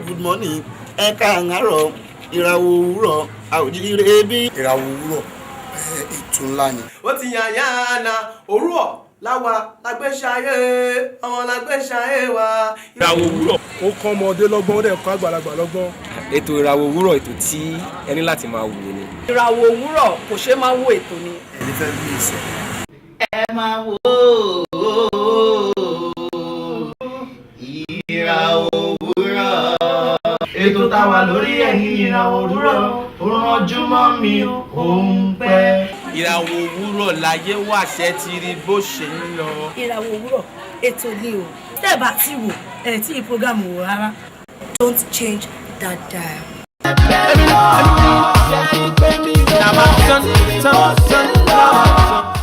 Good morning. Eka ngaro Irawo Owuro Awujire bi Irawo Owuro ètò ńlá ni. Ó ti yàn na Owuro láwa lágbéṣayé ọmọ lágbéṣayé wa. Irawo Owuro Ó kọ́ ọmọdé lọ́gbọ́n ó dẹ̀ kọ́ àgbàlagbà lọ́gbọ́n. Ètò Irawo Owuro ètò tí ẹni láti máa wò ni. Irawo Owuro kò ṣe máa wo ètò ni. Ẹni fẹ́ bí ìṣẹ́. Ẹ máa wò Irawo Owuro. Ètò tá wà lórí ẹ̀yìn Irawo Owuro tó rànjú mọ́ mi ò ń pẹ́. Irawo Owuro láyé wàṣẹ ti rí bó ṣe ń lọ. Irawo Owuro ètò ni o tẹ́ bá ti wò ẹ̀ tí program wò rárá. Don't change that dial. Now my son.